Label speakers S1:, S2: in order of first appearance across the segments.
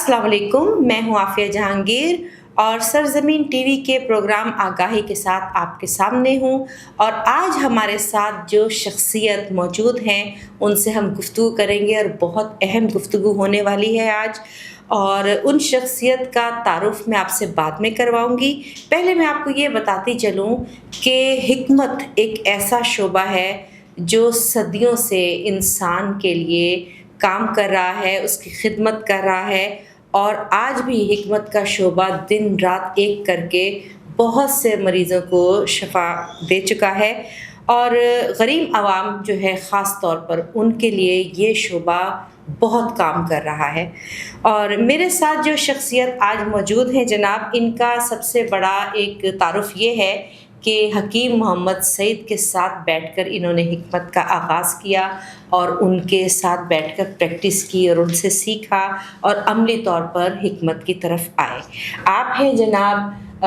S1: السلام علیکم، میں ہوں عافیہ جہانگیر اور سرزمین ٹی وی کے پروگرام آگاہی کے ساتھ آپ کے سامنے ہوں، اور آج ہمارے ساتھ جو شخصیت موجود ہیں ان سے ہم گفتگو کریں گے اور بہت اہم گفتگو ہونے والی ہے آج، اور ان شخصیت کا تعارف میں آپ سے بعد میں کرواؤں گی۔ پہلے میں آپ کو یہ بتاتی چلوں کہ حکمت ایک ایسا شعبہ ہے جو صدیوں سے انسان کے لیے کام کر رہا ہے، اس کی خدمت کر رہا ہے، اور آج بھی حکمت کا شعبہ دن رات ایک کر کے بہت سے مریضوں کو شفا دے چکا ہے، اور غریب عوام جو ہے خاص طور پر ان کے لیے یہ شعبہ بہت کام کر رہا ہے۔ اور میرے ساتھ جو شخصیت آج موجود ہیں جناب، ان کا سب سے بڑا ایک تعارف یہ ہے کہ حکیم محمد سعید کے ساتھ بیٹھ کر انہوں نے حکمت کا آغاز کیا اور ان کے ساتھ بیٹھ کر پریکٹس کی اور ان سے سیکھا اور عملی طور پر حکمت کی طرف آئے۔ آپ ہیں جناب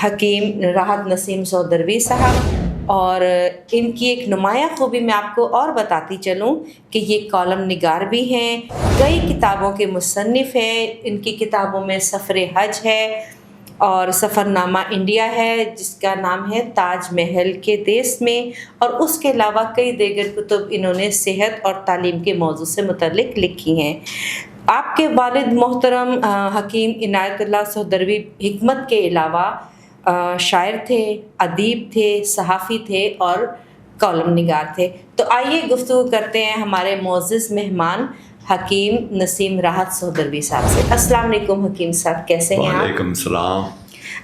S1: حکیم راحت نسیم سودروی صاحب، اور ان کی ایک نمایاں خوبی میں آپ کو اور بتاتی چلوں کہ یہ کالم نگار بھی ہیں، کئی کتابوں کے مصنف ہیں۔ ان کی کتابوں میں سفر حج ہے اور سفر نامہ انڈیا ہے جس کا نام ہے تاج محل کے دیس میں، اور اس کے علاوہ کئی دیگر کتب انہوں نے صحت اور تعلیم کے موضوع سے متعلق لکھی ہیں۔ آپ کے والد محترم حکیم عنایت اللہ سودروی حکمت کے علاوہ شاعر تھے، ادیب تھے، صحافی تھے اور کالم نگار تھے۔ تو آئیے گفتگو کرتے ہیں ہمارے معزز مہمان حکیم نسیم راحت سودروی صاحب سے۔ السلام علیکم حکیم صاحب، کیسے ہیں آپ؟
S2: وعلیکم السلام۔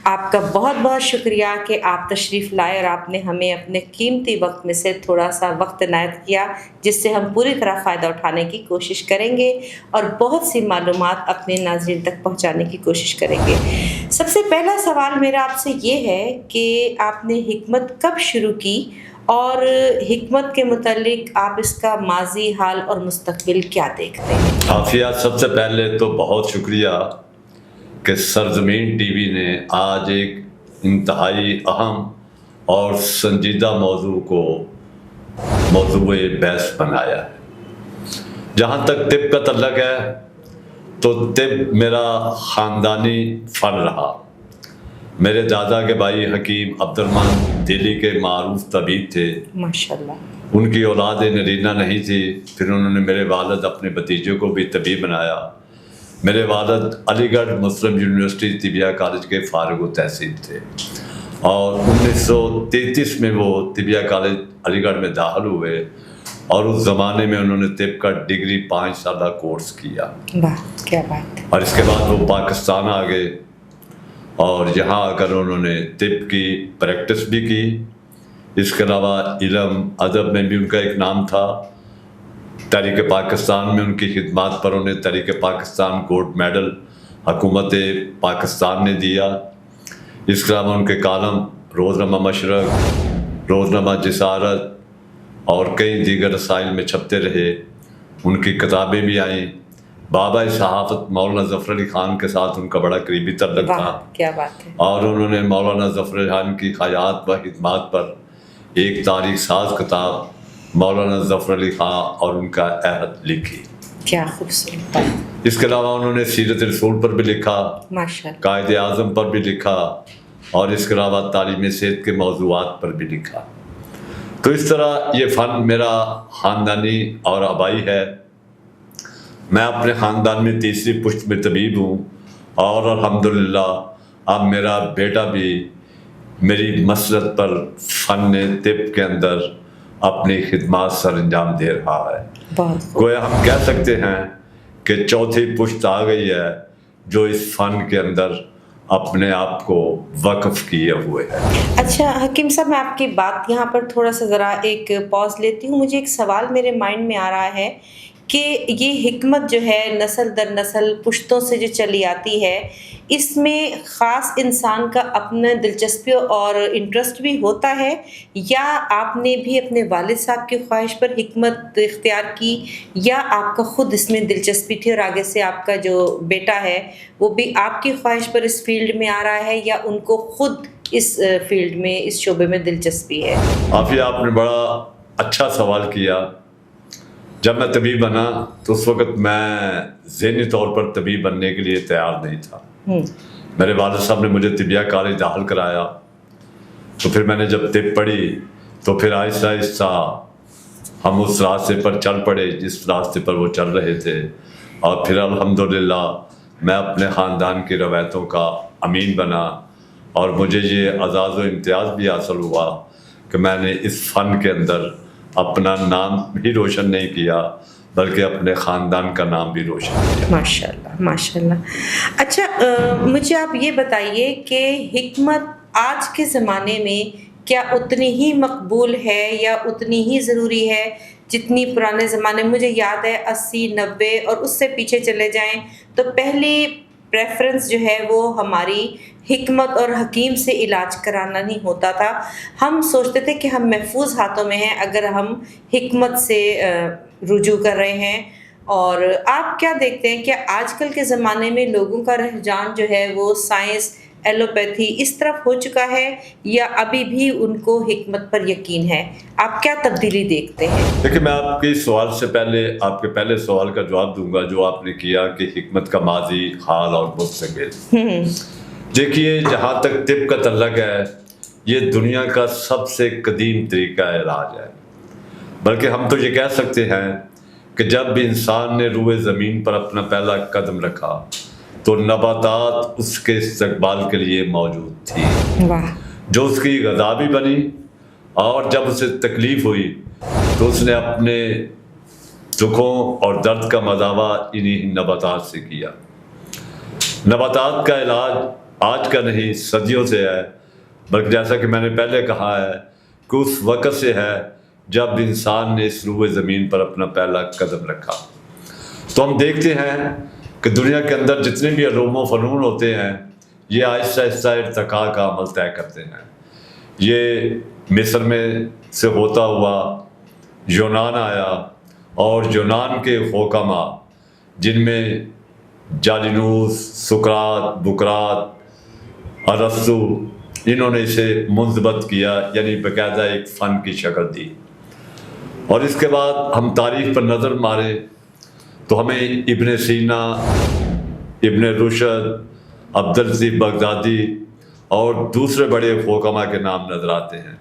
S1: آپ کا بہت بہت شکریہ کہ آپ تشریف لائے اور آپ نے ہمیں اپنے قیمتی وقت میں سے تھوڑا سا وقت عنایت کیا، جس سے ہم پوری طرح فائدہ اٹھانے کی کوشش کریں گے اور بہت سی معلومات اپنے ناظرین تک پہنچانے کی کوشش کریں گے۔ سب سے پہلا سوال میرا آپ سے یہ ہے کہ آپ نے حکمت کب شروع کی، اور حکمت کے متعلق آپ اس کا ماضی، حال اور مستقبل کیا دیکھتے ہیں؟
S2: عافیہ، سب سے پہلے تو بہت شکریہ کہ سرزمین ٹی وی نے آج ایک انتہائی اہم اور سنجیدہ موضوع کو موضوع بحث بنایا ہے۔ جہاں تک طب کا تعلق ہے تو طب میرا خاندانی فن رہا۔ میرے دادا کے بھائی حکیم عبد الرحمن دہلی کے معروف طبیب تھے۔
S1: ماشاءاللہ۔
S2: ان کی اولاد نرینہ نہیں تھی، پھر انہوں نے میرے والد اپنے بھتیجے کو بھی طبیب بنایا۔ میرے والد علی گڑھ مسلم یونیورسٹی طبیہ کالج کے فارغ التحصیل تھے، اور 1933 میں وہ طبیہ کالج علی گڑھ میں داخل ہوئے، اور اس زمانے میں انہوں نے طب کا ڈگری 5 سالہ کورس کیا۔
S1: واہ، کیا بات ہے۔
S2: اور اس کے بعد وہ پاکستان آ گئے، اور یہاں آ کر انہوں نے طب کی پریکٹس بھی کی۔ اس کے علاوہ علم ادب میں بھی ان کا ایک نام تھا۔ تحریک پاکستان میں ان کی خدمات پر انہیں تحریک پاکستان گولڈ میڈل حکومت پاکستان نے دیا۔ اس کے علاوہ ان کے کالم روزنامہ مشرق، روزنامہ جسارت اور کئی دیگر رسائل میں چھپتے رہے۔ ان کی کتابیں بھی آئیں۔ بابا صحافت مولانا ظفر علی خان کے ساتھ ان کا بڑا قریبی تعلق تھا،
S1: کیا بات ہے۔
S2: اور انہوں نے مولانا ظفر علی خان کی حیات و خدمات پر ایک تاریخ ساز کتاب مولانا ظفر علی خان اور ان کا عہد لکھی۔
S1: کیا خوبصورت بات۔
S2: اس کے علاوہ انہوں نے سیرت رسول پر بھی لکھا،
S1: ماشاءاللہ۔
S2: قائد اعظم پر بھی لکھا، اور اس کے علاوہ تعلیم صحت کے موضوعات پر بھی لکھا۔ تو اس طرح یہ فن میرا خاندانی اور آبائی ہے۔ میں اپنے خاندان میں تیسری پشت میں طبیب ہوں، اور الحمدللہ اب میرا بیٹا بھی میری مسلط پر فن طب کے اندر اپنی خدمات سر انجام دے رہا ہے۔
S1: بہت
S2: گویا ہم کہہ سکتے ہیں کہ چوتھی پشت آ گئی ہے جو اس فن کے اندر اپنے آپ کو وقف کیے ہوئے ہے۔
S1: اچھا حکیم صاحب، میں آپ کی بات یہاں پر تھوڑا سا ذرا ایک پاز لیتی ہوں۔ مجھے ایک سوال میرے مائنڈ میں آ رہا ہے کہ یہ حکمت جو ہے نسل در نسل پشتوں سے جو چلی آتی ہے، اس میں خاص انسان کا اپنا دلچسپی اور انٹرسٹ بھی ہوتا ہے، یا آپ نے بھی اپنے والد صاحب کی خواہش پر حکمت اختیار کی، یا آپ کا خود اس میں دلچسپی تھی اور آگے سے آپ کا جو بیٹا ہے وہ بھی آپ کی خواہش پر اس فیلڈ میں آ رہا ہے، یا ان کو خود اس فیلڈ میں، اس شعبے میں دلچسپی ہے؟
S2: عافیہ، آپ نے بڑا اچھا سوال کیا۔ جب میں طبیب بنا تو اس وقت میں ذہنی طور پر طبیب بننے کے لیے تیار نہیں تھا. میرے والد صاحب نے مجھے طبیہ کالج داخل کرایا, تو پھر میں نے جب طب پڑھی تو پھر آہستہ آہستہ ہم اس راستے پر چل پڑے جس راستے پر وہ چل رہے تھے, اور پھر الحمدللہ میں اپنے خاندان کی روایتوں کا امین بنا, اور مجھے یہ اعزاز و امتیاز بھی حاصل ہوا کہ میں نے اس فن کے اندر اپنا نام بھی روشن نہیں کیا بلکہ اپنے خاندان کا نام بھی روشن کیا.
S1: ماشاءاللہ ماشاءاللہ. اچھا مجھے آپ یہ بتائیے کہ حکمت آج کے زمانے میں کیا اتنی ہی مقبول ہے یا اتنی ہی ضروری ہے جتنی پرانے زمانے؟ مجھے یاد ہے 80 90 اور اس سے پیچھے چلے جائیں تو پہلی پریفرنس جو ہے وہ ہماری حکمت اور حکیم سے علاج کرانا نہیں ہوتا تھا. ہم سوچتے تھے کہ ہم محفوظ ہاتھوں میں ہیں اگر ہم حکمت سے رجوع کر رہے ہیں. اور آپ کیا دیکھتے ہیں کہ آج کل کے زمانے میں لوگوں کا رجحان جو ہے وہ سائنس ایلوپیتھی اس طرف ہو چکا ہے یا ابھی بھی ان کو حکمت پر یقین ہے؟ آپ کیا تبدیلی دیکھتے ہیں؟
S2: دیکھیں میں آپ کے سوال سے پہلے آپ کے پہلے سوال کا جواب دوں گا جو آپ نے کیا کہ حکمت کا ماضی، حال اور مستقبل. دیکھیے جہاں تک طب کا تعلق ہے یہ دنیا کا سب سے قدیم طریقہ علاج ہے. بلکہ ہم تو یہ کہہ سکتے ہیں کہ جب بھی انسان نے روئے زمین پر اپنا پہلا قدم رکھا تو نباتات اس کے استقبال کے لیے موجود تھی، جو اس کی غذا بھی بنی، اور جب اسے تکلیف ہوئی تو اس نے اپنے دکھوں اور درد کا مداوع انہی نباتات سے کیا. نباتات کا علاج آج کا نہیں صدیوں سے ہے، بلکہ جیسا کہ میں نے پہلے کہا ہے کہ اس وقت سے ہے جب انسان نے اس روئے زمین پر اپنا پہلا قدم رکھا. تو ہم دیکھتے ہیں کہ دنیا کے اندر جتنے بھی علوم و فنون ہوتے ہیں یہ آہستہ آہستہ ارتقاء کا عمل طے کرتے ہیں. یہ مصر میں سے ہوتا ہوا یونان آیا، اور یونان کے حکماء جن میں جالینوس، سقراط، بقراط، ارسطو، انہوں نے اسے منضبط کیا، یعنی باقاعدہ ایک فن کی شکل دی. اور اس کے بعد ہم تاریخ پر نظر مارے تو ہمیں ابن سینا، ابن رشد، عبداللطیف بغدادی اور دوسرے بڑے حکماء کے نام نظر آتے ہیں،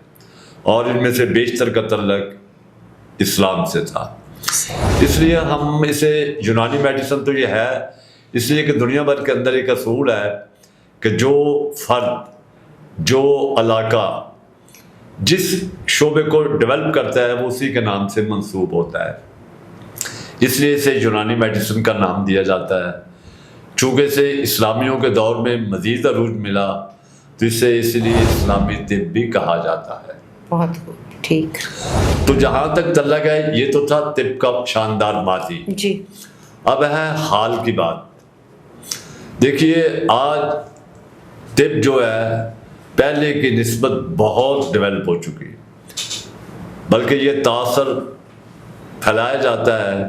S2: اور ان میں سے بیشتر کا تعلق اسلام سے تھا. اس لیے ہم اسے یونانی میڈیسن تو یہ ہے اس لیے کہ دنیا بھر کے اندر ایک اصول ہے کہ جو فرد، جو علاقہ جس شعبے کو ڈیولپ کرتا ہے وہ اسی کے نام سے منسوب ہوتا ہے. اس لیے اسے یونانی میڈیسن کا نام دیا جاتا ہے. چونکہ اسے اسلامیوں کے دور میں مزید عروج ملا تو اسے اس لیے اسلامی طب بھی کہا جاتا ہے.
S1: بہت ٹھیک.
S2: تو جہاں تک تعلق ہے یہ تو تھا طب کا شاندار ماضی.
S1: جی
S2: اب ہے حال کی بات. دیکھیے آج طب جو ہے پہلے کی نسبت بہت ڈیولپ ہو چکی، بلکہ یہ تاثر پھیلایا جاتا ہے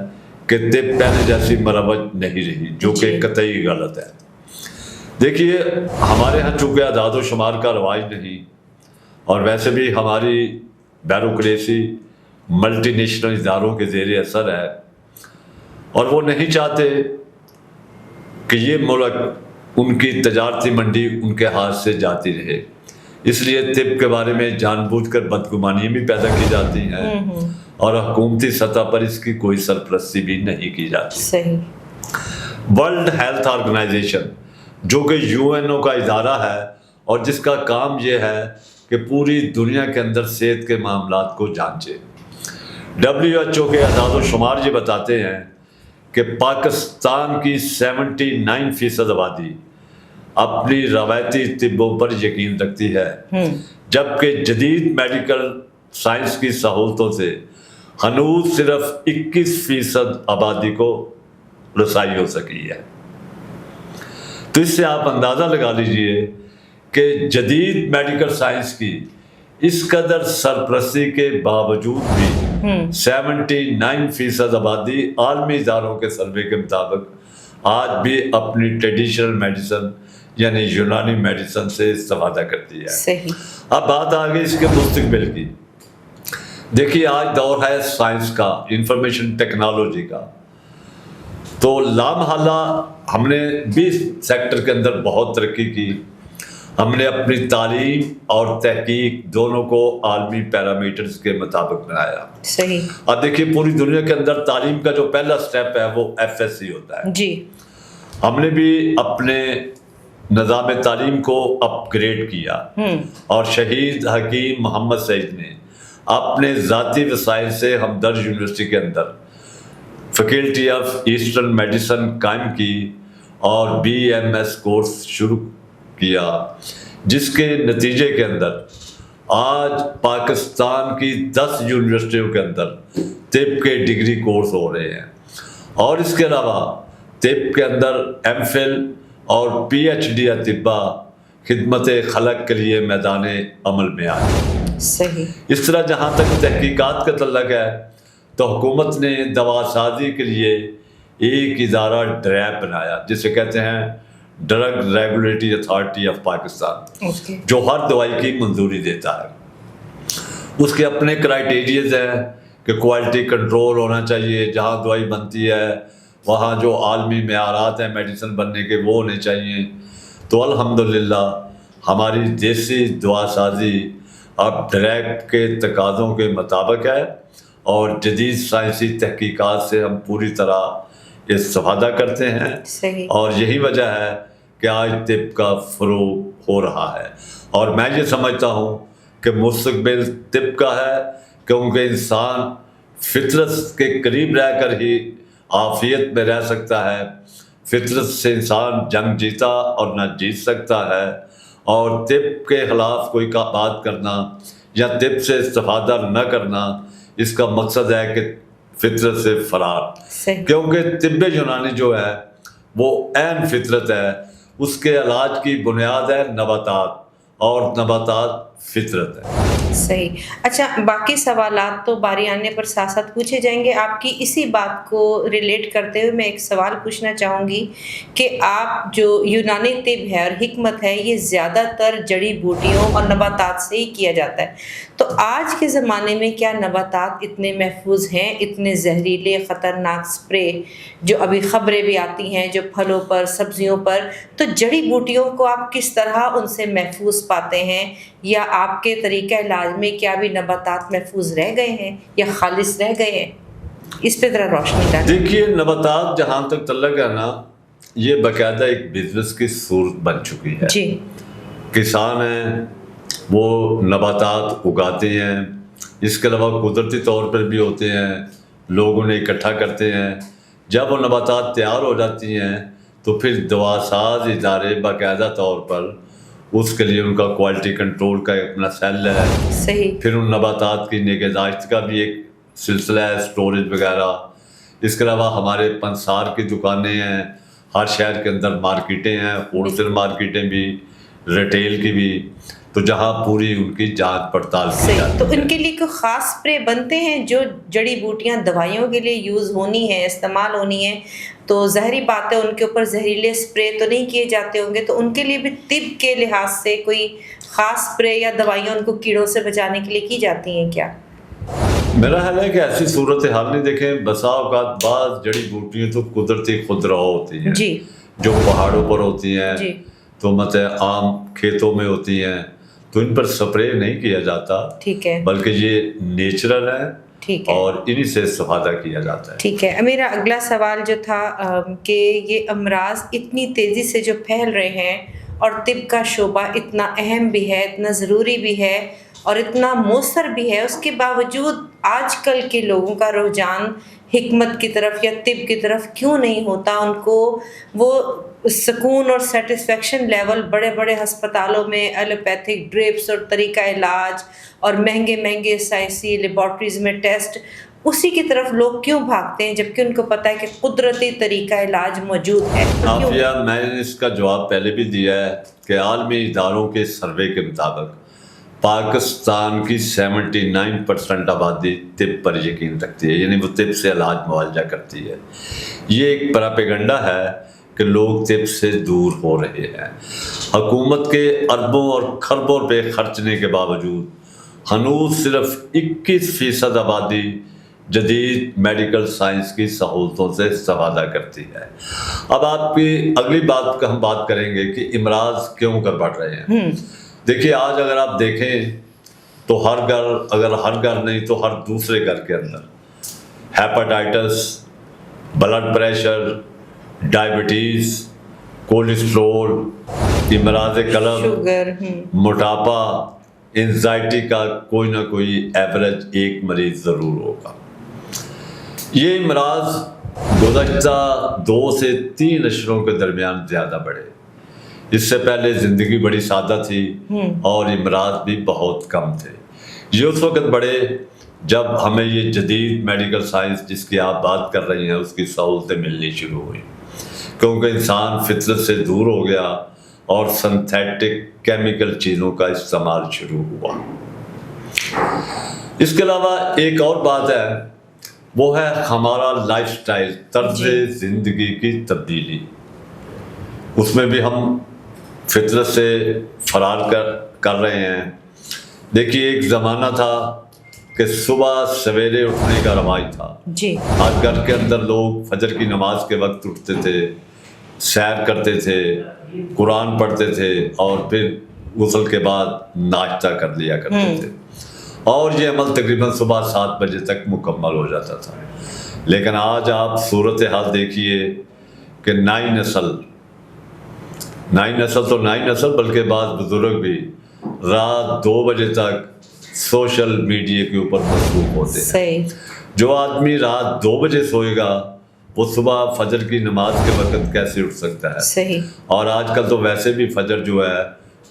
S2: کہ طب پہلے جیسی مروج نہیں رہی، جو کہ قطعی غلط ہے. دیکھیے ہمارے ہاں چونکہ اعداد و شمار کا رواج نہیں، اور ویسے بھی ہماری بیوروکریسی ملٹی نیشنل اداروں کے زیر اثر ہے، اور وہ نہیں چاہتے کہ یہ ملک ان کی تجارتی منڈی ان کے ہاتھ سے جاتی رہے. اس لیے طب کے بارے میں جان بوجھ کر بدگمانیاں بھی پیدا کی جاتی ہیں، اور حکومتی سطح پر اس کی کوئی سرپرستی بھی نہیں کی جاتی.
S1: صحیح.
S2: ورلڈ ہیلتھ آرگنائزیشن جو کہ UN کا ادارہ ہے اور جس کا کام یہ ہے کہ پوری دنیا کے اندر صحت کے معاملات کو جانچے. WHO کے اعداد و شمار یہ بتاتے ہیں کہ پاکستان کی 79% آبادی اپنی روایتی طبوں پر یقین رکھتی ہے، جبکہ جدید میڈیکل سائنس کی سہولتوں سے ہنوز صرف 21% آبادی کو رسائی ہو سکی ہے. تو اس سے آپ اندازہ لگا لیجئے کہ جدید میڈیکل سائنس کی اس قدر سرپرستی کے باوجود بھی 79% آبادی عالمی اداروں کے سروے کے مطابق آج بھی اپنی ٹریڈیشنل میڈیسن یعنی یونانی میڈیسن سے استفادہ کرتی ہے.
S1: صحیح.
S2: اب بات آ گئی اس کے مستقبل کی. دیکھیے آج دور ہے سائنس کا، انفارمیشن ٹیکنالوجی کا، تو لامحالہ ہم نے بھی سیکٹر کے اندر بہت ترقی کی. ہم نے اپنی تعلیم اور تحقیق دونوں کو عالمی پیرامیٹرز کے مطابق بنایا.
S1: صحیح.
S2: اب دیکھیے پوری دنیا کے اندر تعلیم کا جو پہلا سٹیپ ہے وہ FSC ہوتا ہے.
S1: جی.
S2: ہم نے بھی اپنے نظام تعلیم کو اپ گریڈ کیا اور شہید حکیم محمد سعید نے اپنے ذاتی وسائل سے ہمدرد یونیورسٹی کے اندر فیکلٹی آف ایسٹرن میڈیسن قائم کی اور BMS کورس شروع کیا، جس کے نتیجے کے اندر آج پاکستان کی 10 یونیورسٹیوں کے اندر طب کے ڈگری کورس ہو رہے ہیں، اور اس کے علاوہ طب کے اندر MPhil اور PhD اطباء خدمت خلق کے لیے میدان عمل میں آئے.
S1: صحیح.
S2: اس طرح جہاں تک تحقیقات کا تعلق ہے تو حکومت نے دوا سازی کے لیے ایک ادارہ ڈریب بنایا، جسے کہتے ہیں drug regulatory authority of Pakistan, جو ہر دوائی کی منظوری دیتا ہے. اس کے اپنے کرائیٹیریاز ہیں کہ کوالٹی کنٹرول ہونا چاہیے، جہاں دوائی بنتی ہے وہاں جو عالمی معیارات ہیں میڈیسن بننے کے وہ ہونے چاہیے. تو الحمدللہ ہماری دیسی دوا سازی اب ڈائریکٹ کے تقاضوں کے مطابق ہے، اور جدید سائنسی تحقیقات سے ہم پوری طرح استفادہ کرتے ہیں.
S1: صحیح.
S2: اور یہی وجہ ہے کہ آج طب کا فروغ ہو رہا ہے، اور میں یہ سمجھتا ہوں کہ مستقبل طب کا ہے، کیونکہ انسان فطرت کے قریب رہ کر ہی عافیت میں رہ سکتا ہے. فطرت سے انسان جنگ جیتا اور نہ جیت سکتا ہے، اور طب کے خلاف کوئی بات کرنا یا طب سے استفادہ نہ کرنا، اس کا مقصد ہے کہ فطرت سے فرار. کیونکہ طب یونانی جو ہے وہ عین فطرت ہے، اس کے علاج کی بنیاد ہے نباتات، اور نباتات فطرت ہے.
S1: صحیح. اچھا، باقی سوالات تو باری آنے پر ساتھ ساتھ پوچھے جائیں گے. آپ کی اسی بات کو ریلیٹ کرتے ہوئے میں ایک سوال پوچھنا چاہوں گی کہ آپ جو یونانی طب ہے اور حکمت ہے، یہ زیادہ تر جڑی بوٹیوں اور نباتات سے ہی کیا جاتا ہے. تو آج کے زمانے میں کیا نباتات اتنے محفوظ ہیں؟ اتنے زہریلے خطرناک سپرے جو ابھی خبریں بھی آتی ہیں جو پھلوں پر سبزیوں پر، تو جڑی بوٹیوں کو آپ کس طرح ان سے محفوظ پاتے ہیں؟ یا آپ کے طریقہ علاج میں کیا بھی نباتات محفوظ رہ گئے ہیں یا خالص رہ گئے ہیں؟ اس پہ ذرا روشنی ڈالیں.
S2: دیکھیے نباتات جہاں تک تعلق ہے نا، یہ باقاعدہ ایک بزنس کی صورت بن چکی ہے.
S1: جی.
S2: کسان ہیں وہ نباتات اگاتے ہیں، اس کے علاوہ قدرتی طور پر بھی ہوتے ہیں، لوگ انہیں اکٹھا کرتے ہیں. جب وہ نباتات تیار ہو جاتی ہیں تو پھر دوا ساز ادارے باقاعدہ طور پر اس کے لیے ان کا کوالٹی کنٹرول کا اپنا سیل ہے.
S1: صحیح.
S2: پھر ان نباتات کی نگہداشت کا بھی ایک سلسلہ ہے، اسٹوریج وغیرہ. اس کے علاوہ ہمارے پنسار کی دکانیں ہیں، ہر شہر کے اندر مارکیٹیں ہیں، ہول سیل مارکیٹیں بھی، ریٹیل کی بھی، تو جہاں پوری ان کی جانچ پڑتال کی جاتی ہے.
S1: تو ان کے لیے کوئی خاص اسپرے بنتے ہیں جو جڑی بوٹیاں دوائیوں کے لیے یوز ہونی ہیں، استعمال ہونی ہیں؟ تو ظاہری بات ہے ان کے اوپر زہریلے اسپرے تو نہیں کیے جاتے ہوں گے، تو ان کے لیے بھی طب کے لحاظ سے کوئی خاص اسپرے یا دوائیاں ان کو کیڑوں سے بچانے کے لیے کی جاتی ہیں کیا؟
S2: میرا خیال ہے کہ ایسی صورتحال نہیں. دیکھیں بسا اوقات بعض جڑی بوٹیاں تو قدرتی خودرو ہوتی ہیں،
S1: جی،
S2: جو پہاڑوں پر ہوتی ہیں،
S1: جی،
S2: تو مطلب عام کھیتوں میں ہوتی ہیں، تو ان پر سپرے نہیں کیا جاتا.
S1: ٹھیک ہے.
S2: بلکہ یہ نیچرل ہے،
S1: ٹھیک ہے،
S2: اور انہی سے استفادہ کیا جاتا ہے.
S1: ٹھیک ہے. میرا اگلا سوال جو تھا کہ یہ امراض اتنی تیزی سے جو پھیل رہے ہیں اور طب کا شعبہ اتنا اہم بھی ہے، اتنا ضروری بھی ہے اور اتنا مؤثر بھی ہے، اس کے باوجود آج کل کے لوگوں کا رجحان حکمت کی طرف یا طب کی طرف کیوں نہیں ہوتا؟ ان کو وہ سکون اور سیٹسفیکشن لیول بڑے بڑے ہسپتالوں میں ایلوپیتھک ڈرپس اور طریقہ علاج اور مہنگے مہنگے سائنسی لیبارٹریز میں ٹیسٹ، اسی کی طرف لوگ کیوں بھاگتے ہیں جبکہ ان کو پتہ ہے کہ قدرتی طریقہ علاج موجود ہے؟
S2: عافیہ، میں نے اس کا جواب پہلے بھی دیا ہے کہ عالمی اداروں کے سروے کے مطابق پاکستان کی 79% آبادی طب پر یقین رکھتی ہے، یعنی وہ طب سے علاج معالجہ کرتی ہے. یہ ایک پراپیگنڈا ہے کہ لوگ طب سے دور ہو رہے ہیں. حکومت کے اربوں اور خربوں روپے خرچنے کے باوجود ہنوز صرف 21% آبادی جدید میڈیکل سائنس کی سہولتوں سے استفادہ کرتی ہے۔ اب آپ کی اگلی بات کا ہم بات کریں گے کہ امراض کیوں کر بڑھ رہے ہیں۔ دیکھیے آج اگر آپ دیکھیں تو ہر گھر، اگر ہر گھر نہیں تو ہر دوسرے گھر کے اندر hepatitis, blood pressure, diabetes, cholesterol, امراض قلب،
S1: شوگر،
S2: موٹاپا، انزائٹی کا کوئی نہ کوئی ایوریج ایک مریض ضرور ہوگا۔ یہ امراض گزشتہ 2 سے 3 عشروں کے درمیان زیادہ بڑھے۔ اس سے پہلے زندگی بڑی سادہ تھی اور امراض بھی بہت کم تھے۔ یہ اس وقت بڑھے جب ہمیں یہ جدید میڈیکل سائنس جس کی آپ بات کر رہی ہیں اس کی سہولتیں ملنی شروع ہوئی، کیونکہ انسان فطرت سے دور ہو گیا اور سنتھیٹک کیمیکل چیزوں کا استعمال شروع ہوا۔ اس کے علاوہ ایک اور بات ہے، وہ ہے ہمارا لائف سٹائل، طرز زندگی کی تبدیلی۔ اس میں بھی ہم فطرت سے فرار کر رہے ہیں۔ دیکھیے ایک زمانہ تھا کہ صبح سویرے اٹھنے کا رواج تھا، ہر گھر کے اندر لوگ فجر کی نماز کے وقت اٹھتے تھے، سیر کرتے تھے، قرآن پڑھتے تھے اور پھر غسل کے بعد ناشتہ کر لیا کرتے تھے، اور یہ عمل تقریباً صبح 7 بجے تک مکمل ہو جاتا تھا۔ لیکن آج آپ صورتحال دیکھیے کہ نئی نسل تو نئی نسل بلکہ بعض بزرگ بھی رات 2 بجے تک سوشل میڈیا کے اوپر مصروف ہوتے ہیں۔ جو آدمی رات 2 بجے سوئے گا وہ صبح فجر کی نماز کے وقت کیسے اٹھ سکتا ہے؟ اور آج کل تو ویسے بھی فجر جو ہے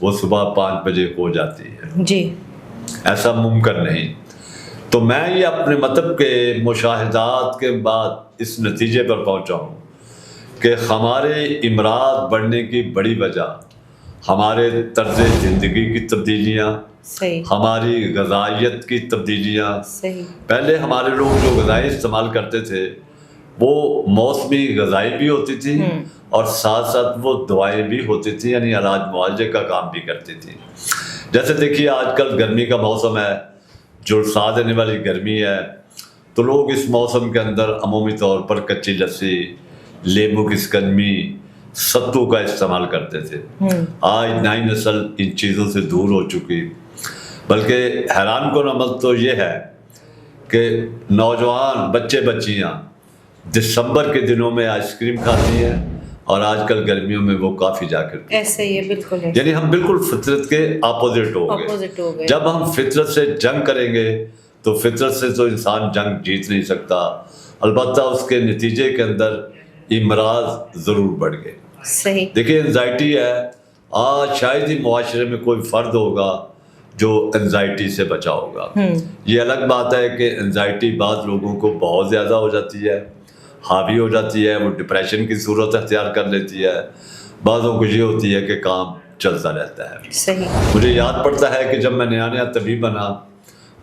S2: وہ صبح 5 بجے ہو جاتی ہے، ایسا ممکن نہیں۔ تو میں یہ اپنے مطلب کے مشاہدات کے بعد اس نتیجے پر پہنچا ہوں کہ ہمارے امراض بڑھنے کی بڑی وجہ ہمارے طرز زندگی کی تبدیلیاں، ہماری غذائیت کی تبدیلیاں۔ پہلے ہمارے لوگ جو غذائیں استعمال کرتے تھے وہ موسمی غذائی بھی ہوتی تھی اور ساتھ ساتھ وہ دوائیں بھی ہوتی تھی، یعنی علاج معالجے کا کام بھی کرتی تھی۔ جیسے دیکھیے آج کل گرمی کا موسم ہے، جو ساتھ دینے والی گرمی ہے، تو لوگ اس موسم کے اندر عمومی طور پر کچی لسی، لیمو کی شکنجی، ستو کا استعمال کرتے تھے۔ آج نئی نسل ان چیزوں سے دور ہو چکی، بلکہ حیران کن عمل تو یہ ہے کہ نوجوان بچے بچیاں دسمبر کے دنوں میں آئس کریم کھاتی ہیں اور آج کل گرمیوں میں وہ کافی جا کر
S1: ایسے ہی ہے، بالکل ہے۔
S2: یعنی ہم بالکل فطرت کے اپوزٹ ہو گئے۔ جب ہم فطرت سے جنگ کریں گے تو فطرت سے تو انسان جنگ جیت نہیں سکتا، البتہ اس کے نتیجے کے اندر امراض ضرور بڑھ گئے۔
S1: صحیح۔
S2: دیکھیے انزائٹی ہے، آج شاید ہی معاشرے میں کوئی فرد ہوگا جو انزائٹی سے بچا ہوگا۔ یہ الگ بات ہے کہ انزائٹی بعض لوگوں کو بہت زیادہ ہو جاتی ہے، حاوی ہو جاتی ہے، وہ ڈپریشن کی صورت اختیار کر لیتی ہے۔ بعضوں کو یہ ہوتی ہے کہ کام چلتا رہتا ہے۔
S1: صحیح۔
S2: مجھے یاد پڑتا ہے کہ جب میں نیا طبیب بنا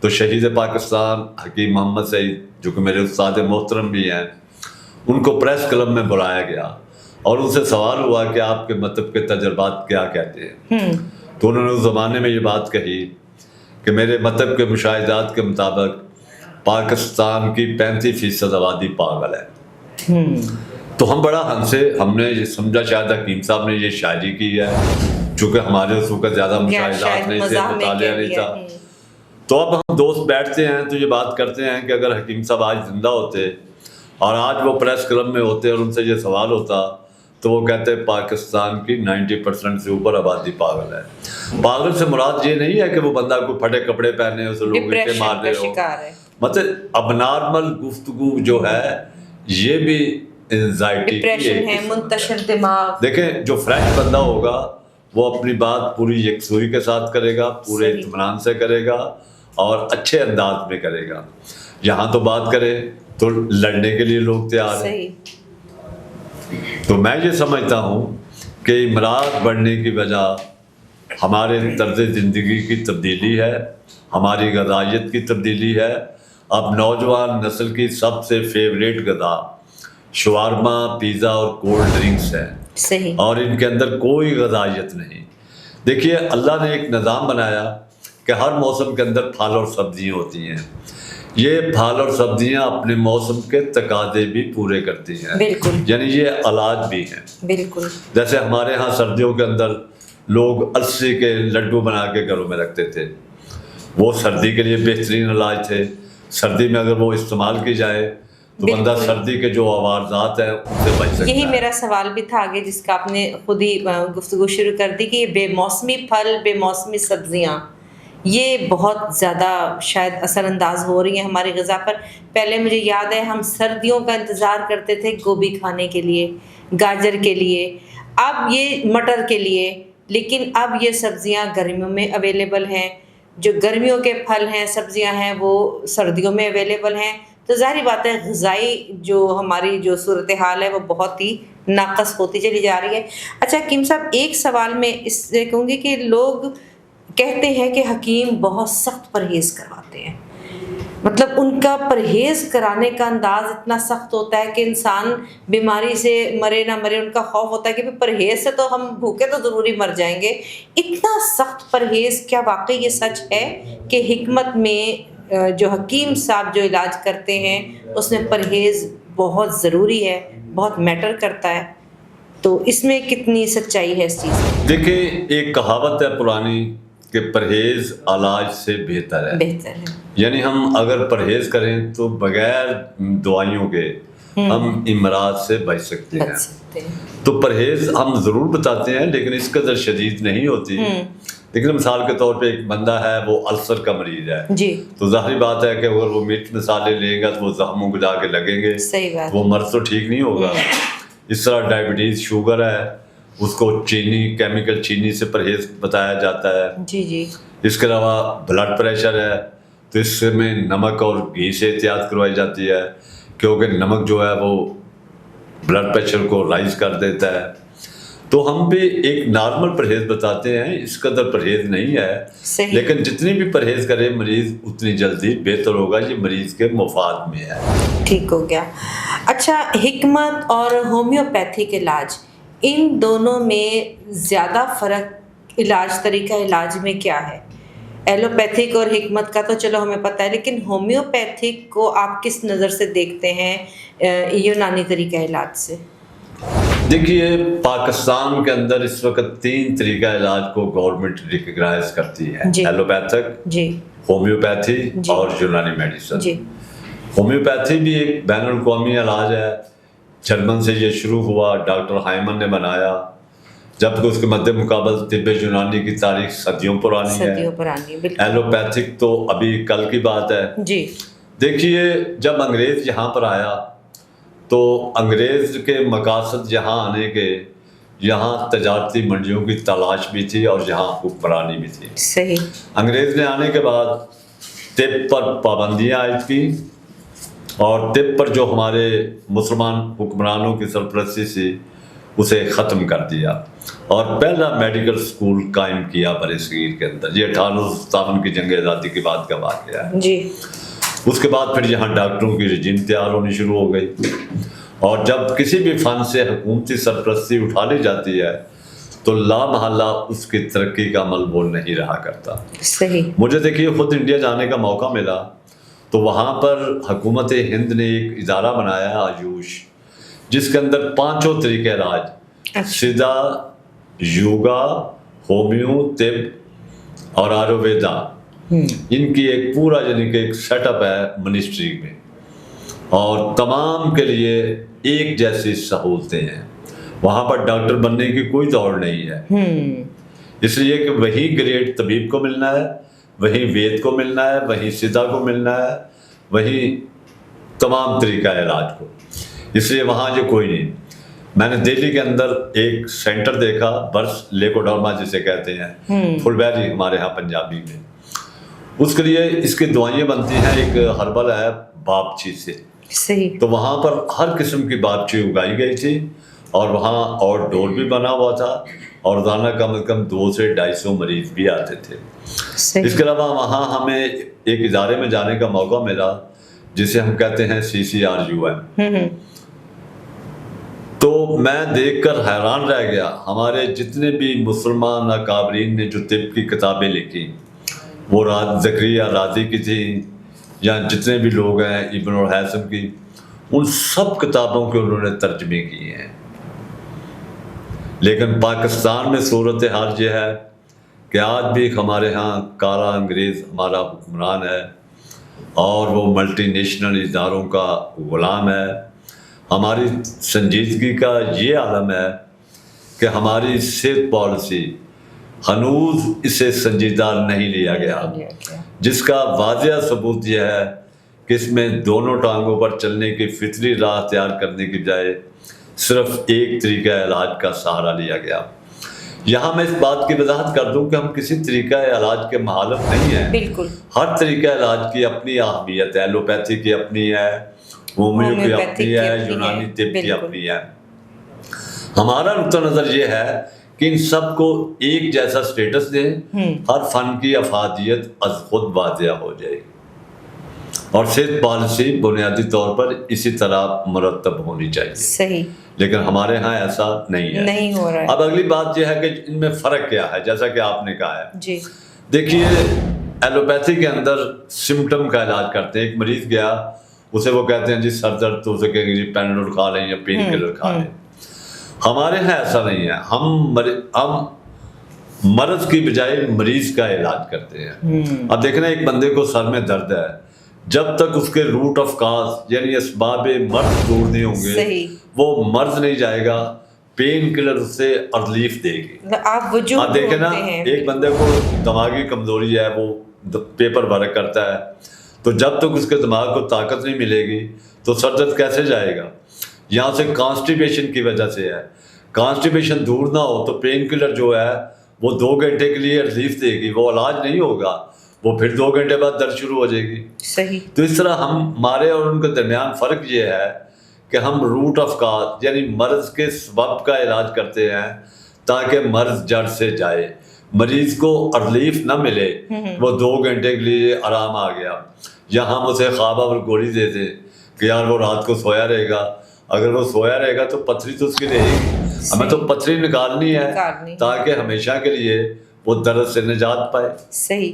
S2: تو شہید پاکستان حکیم محمد سعید، جو کہ میرے استاد محترم بھی ہیں، ان کو پریس کلب میں بلایا گیا اور ان سے سوال ہوا کہ آپ کے مطلب کے تجربات کیا کہتے ہیں؟ تو انہوں نے اس زمانے میں یہ بات کہی کہ میرے مطلب کے مشاہدات کے مطابق پاکستان کی 35% آبادی پاگل ہے۔ تو ہم بڑا ہنسے، ہم نے یہ سمجھا شاید حکیم صاحب نے یہ شاعری کی ہے، چونکہ ہمارے اس وقت زیادہ مشاہدات نہیں تھے، مطالعہ نہیں تھا۔ تو اب ہم دوست بیٹھتے ہیں تو یہ بات کرتے ہیں کہ اگر حکیم صاحب آج زندہ ہوتے اور آج وہ پریس کلب میں ہوتے اور ان سے یہ سوال ہوتا تو وہ کہتے ہیں پاکستان کی 90% سے اوپر آبادی پاگل ہے۔ پاگل سے مراد یہ نہیں ہے کہ وہ بندہ کو پھٹے کپڑے پہنے اسے لوگ کے مار رہے ہو، مطلب اب نارمل گفتگو جو ہے یہ بھی انزائٹی
S1: ڈپریشن ہے، منتشر دماغ۔
S2: دیکھیں جو فریش بندہ ہوگا وہ اپنی بات پوری یکسوئی کے ساتھ کرے گا، پورے اطمینان سے کرے گا اور اچھے انداز میں کرے گا۔ یہاں تو بات کرے تو لڑنے کے لیے لوگ تیار ہیں۔ تو میں یہ سمجھتا ہوں کہ امراض بڑھنے کی وجہ ہمارے طرز زندگی کی تبدیلی ہے، ہماری غذائیت کی تبدیلی ہے۔ اب نوجوان نسل کی سب سے فیوریٹ غذا شوارما، پیزا اور کولڈ ڈرنکس ہے، اور ان کے اندر کوئی غذائیت نہیں۔ دیکھیے اللہ نے ایک نظام بنایا کہ ہر موسم کے اندر پھل اور سبزیاں ہوتی ہیں. یہ پھل اور سبزیاں اپنے موسم کے تقاضے بھی پورے کرتی ہیں.
S1: بالکل.
S2: یعنی یہ علاج بھی ہیں.
S1: بالکل.
S2: جیسے ہمارے ہاں سردیوں کے اندر لوگ السی کے لڈو بنا کے گھروں میں رکھتے تھے. وہ سردی کے لیے بہترین علاج تھے. سردی میں اگر وہ استعمال کی جائے تو بندہ سردی کے جو عوارضات ہیں ان سے بچ سکتا ہے.
S1: یہی میرا سوال بھی تھا آگے، جس کا آپ نے خود ہی گفتگو شروع کر دی کہ یہ بے موسمی پھل، بے موسمی سبزیاں یہ بہت زیادہ شاید اثر انداز ہو رہی ہیں ہماری غذا پر. پہلے مجھے یاد ہے ہم سردیوں کا انتظار کرتے تھے گوبھی کھانے کے لیے، گاجر کے لیے، اب یہ مٹر کے لیے، لیکن اب یہ سبزیاں گرمیوں میں اویلیبل ہیں. جو گرمیوں کے پھل ہیں، سبزیاں ہیں، وہ سردیوں میں اویلیبل ہیں. تو ظاہری بات ہے غذائی جو ہماری جو صورتحال ہے وہ بہت ہی ناقص ہوتی چلی جا رہی ہے. اچھا حکیم صاحب، ایک سوال میں اس سے کہوں گی کہ لوگ کہتے ہیں کہ حکیم بہت سخت پرہیز کرواتے ہیں. مطلب ان کا پرہیز کرانے کا انداز اتنا سخت ہوتا ہے کہ انسان بیماری سے مرے نہ مرے، ان کا خوف ہوتا ہے کہ پرہیز سے تو ہم بھوکے تو ضروری مر جائیں گے. اتنا سخت پرہیز، کیا واقعی یہ سچ ہے کہ حکمت میں جو حکیم صاحب جو علاج کرتے ہیں اس میں پرہیز بہت ضروری ہے، بہت میٹر کرتا ہے؟ تو اس میں کتنی سچائی ہے اس چیز میں؟
S2: دیکھیں، ایک کہاوت ہے پرانی کہ پرہیز علاج سے بہتر ہے.
S1: بہتر ہے.
S2: یعنی ہم اگر پرہیز کریں تو بغیر دوائیوں کے ہم امراض سے بچ سکتے ہیں. تو پرہیز ہم ضرور بتاتے ہیں لیکن اس قدر شدید نہیں ہوتی. لیکن مثال کے طور پہ ایک بندہ ہے وہ السر کا مریض ہے
S1: جی،
S2: تو ظاہری بات ہے کہ اگر وہ مرچ مسالے لے گا تو وہ زخموں کو جا کے لگیں گے،
S1: صحیح بات،
S2: وہ مرض تو ٹھیک نہیں ہوگا. اس طرح ڈائبٹیز، شوگر ہے، اس کو چینی، کیمیکل چینی سے پرہیز بتایا جاتا ہے.
S1: جی جی.
S2: اس کے علاوہ بلڈ پریشر ہے تو اس میں نمک اور گھی سے احتیاط کروائی جاتی ہے کیونکہ نمک جو ہے وہ بلڈ پریشر کو رائز کر دیتا ہے. تو ہم بھی ایک نارمل پرہیز بتاتے ہیں، اس قدر پرہیز نہیں ہے.
S1: صحیح.
S2: لیکن جتنی بھی پرہیز کرے مریض اتنی جلدی بہتر ہوگا، یہ مریض کے مفاد میں ہے.
S1: ٹھیک ہو گیا. اچھا، حکمت اور ہومیوپیتھک علاج، ان دونوں میں زیادہ فرق طریقہ علاج میں کیا ہے؟ ایلوپیتھک اور حکمت کا تو چلو ہمیں پتہ ہے، لیکن ہومیوپیتھک کو آپ کس نظر سے دیکھتے ہیں یونانی طریقہ علاج سے؟
S2: دیکھیے، پاکستان کے اندر اس وقت 3 طریقہ علاج کو گورنمنٹ ریکگنائز کرتی ہے. ایلوپیتھک،
S1: جی،
S2: ہومیوپیتھی اور یونانی میڈیسن.
S1: جی.
S2: ہومیوپیتھی بھی ایک بین الاقوامی علاج ہے. جرمن سے یہ شروع ہوا، ڈاکٹر ہائمن نے بنایا، جبکہ اس کے مد مقابل طب یونانی کی تاریخ صدیوں پرانی ہے. ایلوپیتھک تو ابھی کل کی بات ہے.
S1: جی.
S2: دیکھیے، جب انگریز یہاں پر آیا تو انگریز کے مقاصد یہاں آنے کے، یہاں تجارتی منڈیوں کی تلاش بھی تھی اور یہاں حکمرانی بھی تھی.
S1: صحیح. انگریز
S2: نے آنے کے بعد طب پر پابندیاں عائد کی اور طب پر جو ہمارے مسلمان حکمرانوں کی سرپرستی تھی اسے ختم کر دیا اور پہلا میڈیکل سکول قائم کیا برصغیر کے اندر. یہ 1857 کی جنگ آزادی کے بعد کا واقعہ ہے.
S1: جی.
S2: اس کے بعد پھر یہاں ڈاکٹروں کی رجیم تیار ہونی شروع ہو گئی اور جب کسی بھی فن سے حکومتی سرپرستی اٹھا لی جاتی ہے تو لا محالہ اس کی ترقی کا عمل وہ نہیں رہا کرتا.
S1: صحیح.
S2: مجھے دیکھیے خود انڈیا جانے کا موقع ملا تو وہاں پر حکومت ہند نے ایک ادارہ بنایا آیوش، جس کے اندر 5 طریقے علاج، سدھا، یوگا، ہومیو، طب اور آیورویدا، ان کی ایک پورا یعنی کہ ایک سیٹ اپ ہے منسٹری میں اور تمام کے لیے ایک جیسی سہولتیں ہیں. وہاں پر ڈاکٹر بننے کی کوئی دوڑ نہیں ہے، اس لیے کہ وہی گریڈ طبیب کو ملنا ہے، وہی وید کو ملنا ہے، وہی سدھا کو ملنا ہے، وہی تمام طریقہ علاج کو. اس لیے وہاں جو کوئی نہیں. میں نے دہلی کے اندر ایک سینٹر دیکھا، برس لیکوڈرما جسے کہتے ہیں، پھل بیری ہمارے ہاں پنجابی میں. اس کے لیے اس کی دوائیں بنتی ہیں، ایک ہربل ہے باپچی سے.
S1: صحیح.
S2: تو وہاں پر ہر قسم کی باپچی اگائی گئی تھی اور وہاں آؤٹ ڈور بھی بنا ہوا تھا اور روزانہ کم از کم 200 سے 250 مریض بھی آتے تھے. اس کے علاوہ وہاں ہمیں ایک ادارے میں جانے کا موقع ملا جسے ہم کہتے ہیں CCRUM. تو میں دیکھ کر حیران رہ گیا. ہمارے جتنے بھی مسلمان اکابرین نے جو طب کی کتابیں لکھی وہ زکریا رازی کی تھی یا جتنے بھی لوگ ہیں ابن الحیثم کی، ان سب کتابوں کے انہوں نے ترجمے کیے ہیں. لیکن پاکستان میں صورتحال یہ ہے کہ آج بھی ہمارے ہاں کالا انگریز ہمارا حکمران ہے اور وہ ملٹی نیشنل اداروں کا غلام ہے. ہماری سنجیدگی کا یہ عالم ہے کہ ہماری صحت پالیسی ہنوز اسے سنجیدہ نہیں لیا گیا، جس کا واضح ثبوت یہ ہے کہ اس میں دونوں ٹانگوں پر چلنے کی فطری راہ اختیار کرنے کی بجائے صرف ایک طریقہ علاج کا سہارا لیا گیا. یہاں میں اس بات کی وضاحت کر دوں کہ ہم کسی طریقہ علاج کے مخالف نہیں ہیں.
S1: بالکل،
S2: ہر طریقہ علاج کی اپنی اہمیت ہے. ایلوپیتھی کی اپنی ہے، ہومیو کی اپنی ہے، یونانی طب کی اپنی ہے. ہمارا نقطہ نظر یہ ہے کہ ان سب کو ایک جیسا سٹیٹس دیں، ہر فن کی افادیت از خود واضح ہو جائے گی اور صحت پالیسی بنیادی طور پر اسی طرح مرتب ہونی چاہیے.
S1: صحیح.
S2: لیکن ہمارے ہاں ایسا نہیں ہے،
S1: نہیں ہو رہا ہے.
S2: اب اگلی بات یہ ہے کہ ان میں فرق کیا ہے، جیسا کہ آپ نے کہا ہے.
S1: جی
S2: دیکھیے، ایلوپیتھی کے اندر سمٹم کا علاج کرتے ہیں. ایک مریض گیا، اسے وہ کہتے ہیں جی سر درد، تو اسے کہیں گے جی پیناڈول کھا لیں یا پین کلر کھا لیں. ہمارے ہاں ایسا نہیں ہے. ہم مرض کی بجائے مریض کا علاج کرتے ہیں. اب دیکھنا، ایک بندے کو سر میں درد ہے، جب تک اس کے روٹ آف کاز یعنی اسباب مرض دور نہیں ہوں گے وہ مرض نہیں جائے گا. پین کلر اس سے ریلیف دے گی. آپ دیکھیں نا، ایک بندے کو دماغی کمزوری ہے، وہ پیپر ورک کرتا ہے، تو جب تک اس کے دماغ کو طاقت نہیں ملے گی تو سر درد کیسے جائے گا؟ یہاں سے کانسٹیپیشن کی وجہ سے ہے. کانسٹیپیشن دور نہ ہو تو پین کلر جو ہے وہ 2 گھنٹے کے لیے ریلیف دے گی، وہ علاج نہیں ہوگا، وہ پھر 2 گھنٹے بعد درد شروع ہو جائے گی.
S1: صحیح.
S2: تو اس طرح ہمارے اور ان کے درمیان فرق یہ ہے کہ ہم روٹ آف کاز یعنی مرض کے سبب کا علاج کرتے ہیں تاکہ مرض جڑ سے جائے. مریض کو ریلیف نہ ملے، وہ 2 گھنٹے کے لیے آرام آ گیا، یا ہم اسے خواب اور گولی دے دیں کہ یار وہ رات کو سویا رہے گا. اگر وہ سویا رہے گا تو پتھری تو اس کی رہے گی. ہمیں تو پتھری نکالنی ہے تاکہ ہمیشہ کے لیے وہ درد سے نجات پائے.
S1: صحیح.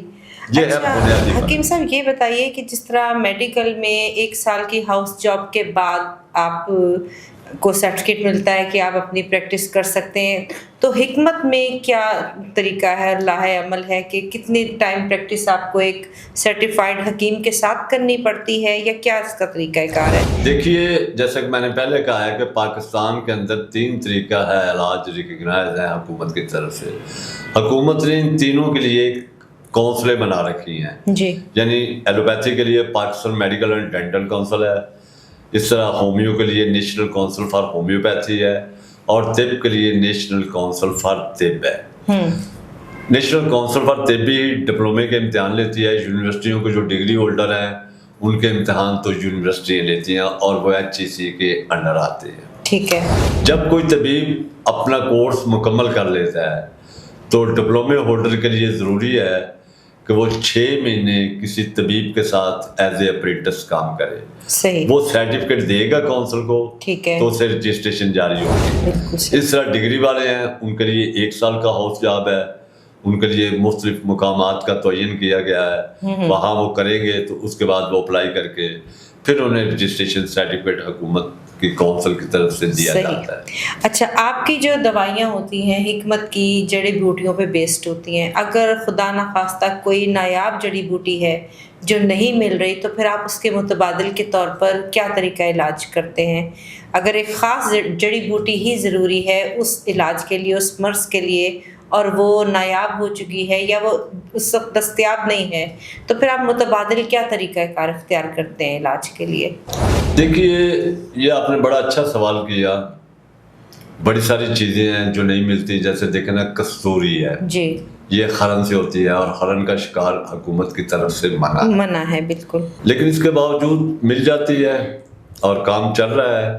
S2: یہ ہے بنیادی.
S1: حکیم صاحب یہ بتائیے کہ جس طرح میڈیکل میں 1 سال کی ہاؤس جاب کے بعد آپ کو سرٹیفکیٹ ملتا ہے کہ آپ اپنی پریکٹس کر سکتے ہیں، تو حکمت میں کیا طریقہ ہے، لاہ عمل ہے کہ کتنی ٹائم پریکٹس آپ کو ایک سرٹیفائڈ حکیم کے ساتھ کرنی پڑتی ہے، یا کیا اس کا طریقہ کار ہے؟
S2: دیکھیے، جیسا کہ میں نے پہلے کہا ہے کہ پاکستان کے اندر 3 طریقہ ہے علاج ریکگنائز ہیں حکومت کی طرف سے. حکومت نے ان تینوں کے لیے کونسلیں بنا رکھی ہیں.
S1: جی.
S2: یعنی ایلوپیتھی کے لیے Pakistan medical and dental council ہے، اس طرح ہومیو کے لیے نیشنل کونسل فار ہومیوپیتھی ہے، اور طب کے لیے نیشنل کونسل فار طب ہے. نیشنل کونسل فار طب بھی ڈپلومے کے امتحان لیتی ہے. یونیورسٹیوں کے جو ڈگری ہولڈر ہیں ان کے امتحان تو یونیورسٹیاں لیتی ہیں اور وہ HEC کے انڈر آتے ہیں.
S1: ٹھیک ہے.
S2: جب کوئی طبیب اپنا کورس مکمل کر لیتا ہے تو ڈپلومے ہولڈر کے لیے ضروری ہے کہ وہ 6 مہینے کسی طبیب کے ساتھ ایز اے اپرینٹس کام کرے.
S1: صحیح.
S2: وہ سرٹیفکیٹ دے گا کونسل کو،
S1: ٹھیک ہے،
S2: تو اسے رجسٹریشن جاری ہوگی. اس طرح ڈگری والے ہیں، ان کے لیے 1 سال کا ہاؤس جاب ہے، ان کے لیے مختلف مقامات کا تعین کیا گیا ہے، وہاں وہ کریں گے تو اس کے بعد وہ اپلائی کر کے پھر انہیں رجسٹریشن سرٹیفکیٹ حکومت کی کونسل کی طرف سے دیا جاتا ہے.
S1: اچھا، آپ کی جو دوائیاں ہوتی ہیں حکمت کی جڑی بوٹیوں پہ بیسڈ ہوتی ہیں، اگر خدا نخواستہ کوئی نایاب جڑی بوٹی ہے جو نہیں مل رہی تو پھر آپ اس کے متبادل کے طور پر کیا طریقہ علاج کرتے ہیں؟ اگر ایک خاص جڑی بوٹی ہی ضروری ہے اس علاج کے لیے، اس مرض کے لیے، اور وہ نایاب ہو چکی ہے یا وہ اس وقت دستیاب نہیں ہے، تو پھر آپ متبادل کیا طریقہ کار اختیار کرتے ہیں علاج کے لیے؟
S2: دیکھیے، یہ آپ نے بڑا اچھا سوال کیا. بڑی ساری چیزیں ہیں جو نہیں ملتی، جیسے دیکھیں نا کستوری ہے،
S1: جی،
S2: یہ خرن سے ہوتی ہے اور خرن کا شکار حکومت کی طرف سے منع
S1: ہے. بالکل.
S2: لیکن اس کے باوجود مل جاتی ہے اور کام چل رہا ہے.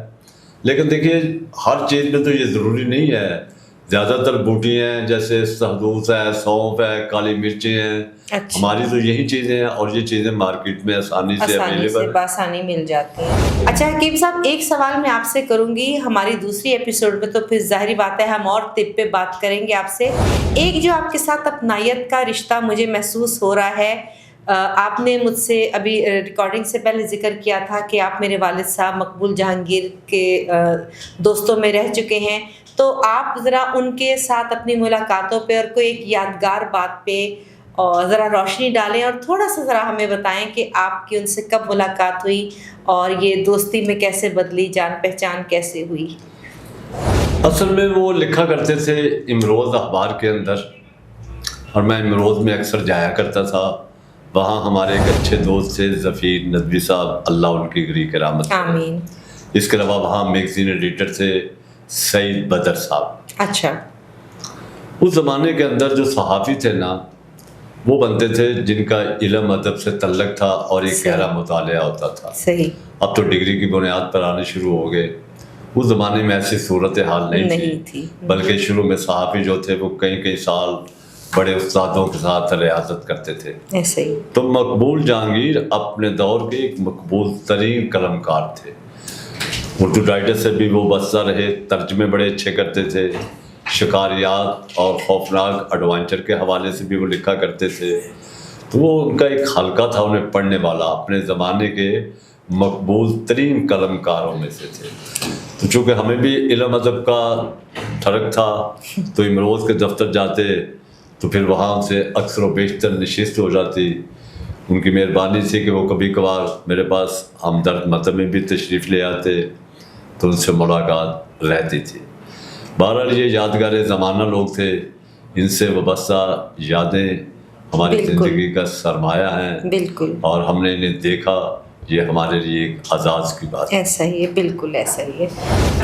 S2: لیکن دیکھیے، ہر چیز میں تو یہ ضروری نہیں ہے زیادہ تر بوٹی ہیں جیسے سہدوس ہے, سونف ہے, کالی مرچیں ہیں.
S1: اچھا.
S2: ہماری تو یہی چیزیں ہیں اور یہ چیزیں مارکیٹ میں آسانی سے اویلیبل
S1: بآسانی مل جاتی ہیں. اچھا حکیم صاحب, ایک سوال میں آپ سے کروں گی. ہماری دوسری ایپیسوڈ میں تو پھر ظاہری بات ہے ہم اور طب پہ بات کریں گے آپ سے. ایک جو آپ کے ساتھ اپنائیت کا رشتہ مجھے محسوس ہو رہا ہے, آپ نے مجھ سے ابھی ریکارڈنگ سے پہلے ذکر کیا تھا کہ آپ میرے والد صاحب مقبول جہانگیر کے دوستوں میں رہ چکے ہیں, تو آپ ذرا ان کے ساتھ اپنی ملاقاتوں پہ اور کوئی ایک یادگار بات پہ اور ذرا روشنی ڈالیں اور تھوڑا سا ذرا ہمیں بتائیں کہ آپ کی ان سے کب ملاقات ہوئی اور یہ دوستی میں کیسے بدلی, جان پہچان کیسے ہوئی.
S2: اصل میں وہ لکھا کرتے تھے امروز اخبار کے اندر, اور میں امروز میں اکثر جایا کرتا تھا. وہاں ہمارے ایک اچھے دوست تھے ظفیر ندوی صاحب, اللہ ان کی گری کرامت کرے.
S1: آمین.
S2: اس کے علاوہ وہاں میگزین ایڈیٹر تھے سعید بدر صاحب.
S1: اچھا.
S2: اس زمانے کے اندر جو صحافی تھے نا, وہ بنتے تھے جن کا علم ادب سے تعلق تھا اور ایک گہرا مطالعہ ہوتا تھا.
S1: صحیح.
S2: اب تو ڈگری کی بنیاد پر آنے شروع ہو گئے. اس زمانے میں ایسی صورتحال نہیں تھی, بلکہ شروع میں صحافی جو تھے وہ کئی سال بڑے استادوں کے ساتھ ریاضت کرتے تھے.
S1: ایسے ہی.
S2: تو مقبول جہانگیر اپنے دور کے ایک مقبول ترین قلمکار تھے. اردو رائٹر سے بھی وہ وابستہ رہے, ترجمے بڑے اچھے کرتے تھے, شکاریات اور خوفناک ایڈونچر کے حوالے سے بھی وہ لکھا کرتے تھے. تو وہ ان کا ایک حلقہ تھا انہیں پڑھنے والا, اپنے زمانے کے مقبول ترین قلمکاروں میں سے تھے. تو چونکہ ہمیں بھی علم ادب کا ٹھڑک تھا تو امروز کے دفتر جاتے تو پھر وہاں سے اکثر و بیشتر نشست ہو جاتی. ان کی مہربانی تھی کہ وہ کبھی کبھار میرے پاس ہمدرد مطلب میں بھی تشریف لے آتے تو ان سے ملاقات رہتی تھی. بہرحال یہ یادگار زمانہ لوگ تھے, ان سے وابستہ یادیں ہماری زندگی کا سرمایہ ہیں.
S1: بالکل.
S2: اور ہم نے انہیں دیکھا, یہ ہمارے لیے ایک اعزاز کی بات ہے.
S1: ایسا ہی ہے, بالکل ایسا ہی ہے.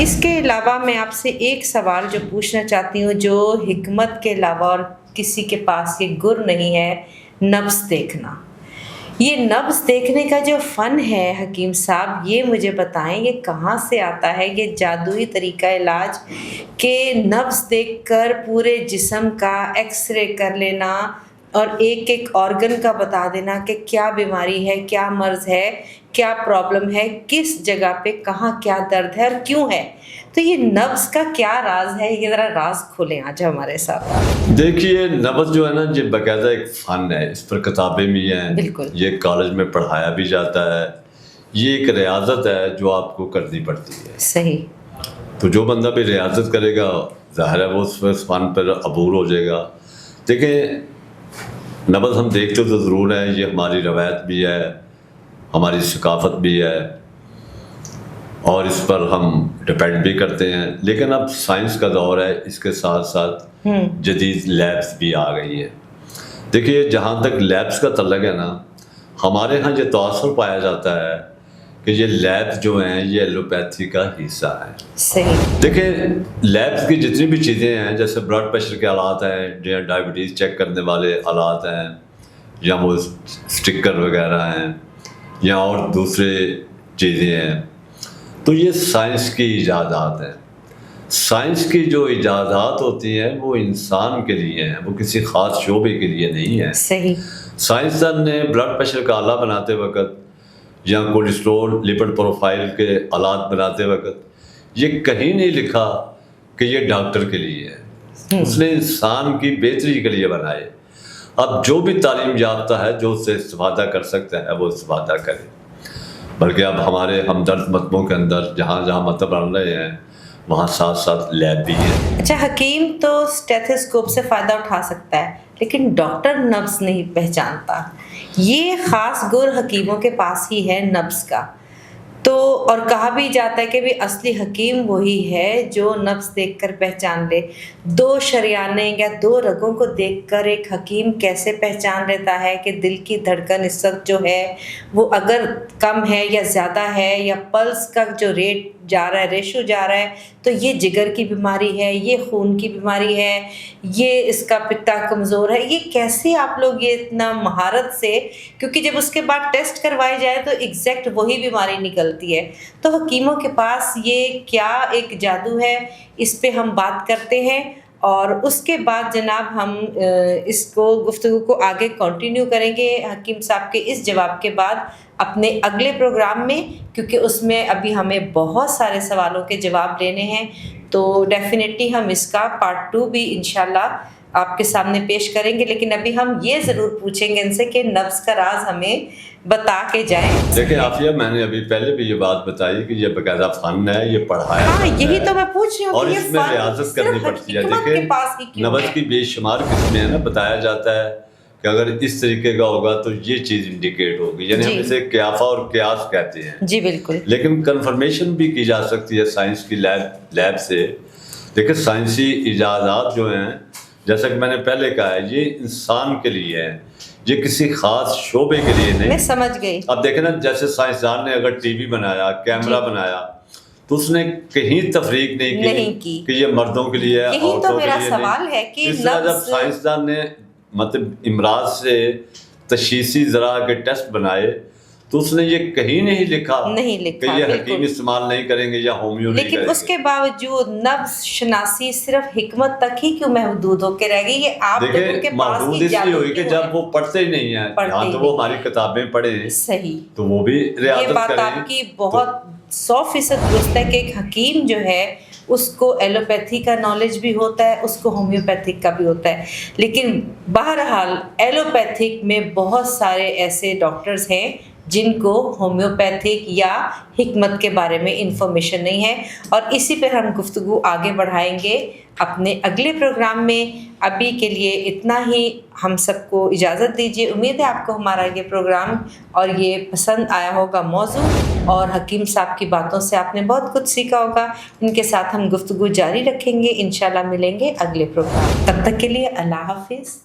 S1: اس کے علاوہ میں آپ سے ایک سوال جو پوچھنا چاہتی ہوں, جو حکمت کے علاوہ اور کسی کے پاس یہ گر نہیں ہے, نبض دیکھنا. یہ نبض دیکھنے کا جو فن ہے حکیم صاحب, یہ مجھے بتائیں یہ کہاں سے آتا ہے, یہ جادوئی طریقہ علاج کہ نبض دیکھ کر پورے جسم کا ایکس رے کر لینا اور ایک ایک آرگن کا بتا دینا کہ کیا بیماری ہے, کیا مرض ہے, کیا پرابلم ہے, کس جگہ پہ کہاں کیا درد ہے اور کیوں ہے. تو یہ نبض کا کیا راز ہے, یہ ذرا راز کھولیں آج ہمارے ساتھ.
S2: دیکھیے نبض جو ہے نا, یہ باقاعدہ ایک فن ہے, اس پر کتابیں بھی ہیں.
S1: بالکل.
S2: یہ کالج میں پڑھایا بھی جاتا ہے. یہ ایک ریاضت ہے جو آپ کو کرنی پڑتی ہے.
S1: صحیح.
S2: تو جو بندہ بھی ریاضت کرے گا ظاہر ہے وہ اس فن پر عبور ہو جائے گا. دیکھیں نبض ہم دیکھتے تو ضرور ہے, یہ ہماری روایت بھی ہے, ہماری ثقافت بھی ہے اور اس پر ہم ڈپینڈ بھی کرتے ہیں. لیکن اب سائنس کا دور ہے, اس کے ساتھ ساتھ جدید لیبس بھی آ گئی ہیں. دیکھیے جہاں تک لیبس کا تعلق ہے نا, ہمارے ہاں یہ تاثر پایا جاتا ہے کہ یہ لیبس جو ہیں یہ ایلوپیتھی کا حصہ ہیں.
S1: صحیح.
S2: دیکھیں لیبس کی جتنی بھی چیزیں ہیں, جیسے بلڈ پریشر کے آلات ہیں, یا ڈائبٹیز چیک کرنے والے آلات ہیں, یا وہ اسٹکر وغیرہ ہیں, یا اور دوسرے چیزیں ہیں, تو یہ سائنس کی ایجادات ہیں. سائنس کی جو ایجادات ہوتی ہیں وہ انسان کے لیے ہیں, وہ کسی خاص شعبے کے لیے نہیں ہیں.
S1: صحیح.
S2: سائنسدان نے بلڈ پریشر کا آلہ بناتے وقت یا کولیسٹرول لپڈ پروفائل کے آلات بناتے وقت یہ کہیں نہیں لکھا کہ یہ ڈاکٹر کے لیے ہے. اس نے انسان کی بہتری کے لیے بنائے. اب جو بھی تعلیم یافتہ ہے جو اس سے استفادہ کر سکتا ہے وہ استفادہ کرے. بلکہ اب ہمارے ہمدرد مطبوں کے اندر جہاں جہاں مطلب بن رہے ہیں وہاں ساتھ ساتھ لیب بھی ہے.
S1: اچھا حکیم تو اسٹیتھوسکوپ سے فائدہ اٹھا سکتا ہے لیکن ڈاکٹر نبض نہیں پہچانتا. یہ خاص گر حکیموں کے پاس ہی ہے نبض کا. تو اور کہا بھی جاتا ہے کہ بھی اصلی حکیم وہی ہے جو نبض دیکھ کر پہچان لے. دو شریانیں یا دو رگوں کو دیکھ کر ایک حکیم کیسے پہچان لیتا ہے کہ دل کی دھڑکن اس وقت جو ہے وہ اگر کم ہے یا زیادہ ہے, یا پلس کا جو ریٹ جا رہا ہے, ریشو جا رہا ہے, تو یہ جگر کی بیماری ہے, یہ خون کی بیماری ہے, یہ اس کا پتا کمزور ہے. یہ کیسے آپ لوگ یہ اتنا مہارت سے, کیونکہ جب اس کے بعد ٹیسٹ کروائے جائے تو ایگزیکٹ وہی بیماری نکلتی ہے. تو حکیموں کے پاس یہ کیا ایک جادو ہے, اس پہ ہم بات کرتے ہیں. اور اس کے بعد جناب ہم اس کو گفتگو کو آگے کنٹینیو کریں گے حکیم صاحب کے اس جواب کے بعد اپنے اگلے پروگرام میں، کیونکہ اس میں ابھی ہمیں بہت سارے سوالوں کے جواب لینے ہیں، تو ڈیفینیٹلی ہم اس کا پارٹ 2 بھی انشاءاللہ آپ کے سامنے پیش کریں گے۔ لیکن ابھی ہم یہ ضرور پوچھیں گے ان سے کہ نبض کا راز ہمیں بتا کے جائیں۔
S2: دیکھیں عافیہ، میں نے ابھی پہلے بھی یہ بات بتائی کہ یہ باقاعدہ فن ہے، یہ پڑھایا
S1: ہاں یہی تو میں پوچھ رہی ہوں
S2: اور
S1: کہ
S2: اس میں ریاضت کرنی پڑتی ہے۔ دیکھیں نبض کی بے شمار قسمیں ہیں نا، بتایا جاتا ہے کہ اگر اس طریقے کا ہوگا تو یہ چیز انڈیکیٹ ہوگی، یعنی ہم اسے قیافہ اور قیاس کہتے ہیں۔
S1: جی بالکل۔
S2: لیکن کنفرمیشن بھی کی جا سکتی ہے سائنس کی لیب سے۔ دیکھیں سائنسی ایجادات جو ہیں، جیسا کہ میں نے پہلے کہا ہے، یہ انسان کے لیے ہے، یہ کسی خاص شعبے کے لیے نہیں۔
S1: میں سمجھ گئی۔
S2: اب دیکھیں نا، جیسے سائنسدان نے اگر ٹی وی بنایا، کیمرہ بنایا، تو اس نے کہیں تفریق نہیں کی کہ یہ مردوں کے لیے ہے،
S1: یہی تو میرا سوال ہے کہ
S2: اس طرح جب سائنسدان نے مطلب امراض سے تشخیصی ذرا کے ٹیسٹ بنائے تو اس نے یہ کہیں نہیں لکھا کہ یہ حکیم استعمال نہیں کریں گے یا ہومیو نہیں کریں گے۔
S1: لیکن اس کے باوجود نبض شناسی صرف حکمت تک ہی کیوں محدود ہو کے رہ گئی؟ یہ آپ لوگوں کے پاس
S2: محدود اس لیے ہوئی کہ جب وہ پڑھتے ہی نہیں ہیں، یہاں تو وہ ہماری کتابیں پڑھیں
S1: صحیح،
S2: تو وہ بھی ریاضت کریں۔
S1: یہ بات آپ کی بہت 100% درست ہے کہ ایک حکیم جو ہے اس کو ایلوپیتھی کا نالج بھی ہوتا ہے، اس کو ہومیوپیتھک کا بھی ہوتا ہے، لیکن بہرحال ایلوپیتھک میں بہت سارے ایسے ڈاکٹرز ہیں جن کو ہومیوپیتھک یا حکمت کے بارے میں انفارمیشن نہیں ہے، اور اسی پر ہم گفتگو آگے بڑھائیں گے اپنے اگلے پروگرام میں۔ ابھی کے لیے اتنا ہی، ہم سب کو اجازت دیجیے۔ امید ہے آپ کو ہمارا یہ پروگرام اور یہ پسند آیا ہوگا موضوع، اور حکیم صاحب کی باتوں سے آپ نے بہت کچھ سیکھا ہوگا۔ ان کے ساتھ ہم گفتگو جاری رکھیں گے، انشاءاللہ ملیں گے اگلے پروگرام۔ تب تک کے لیے اللہ حافظ۔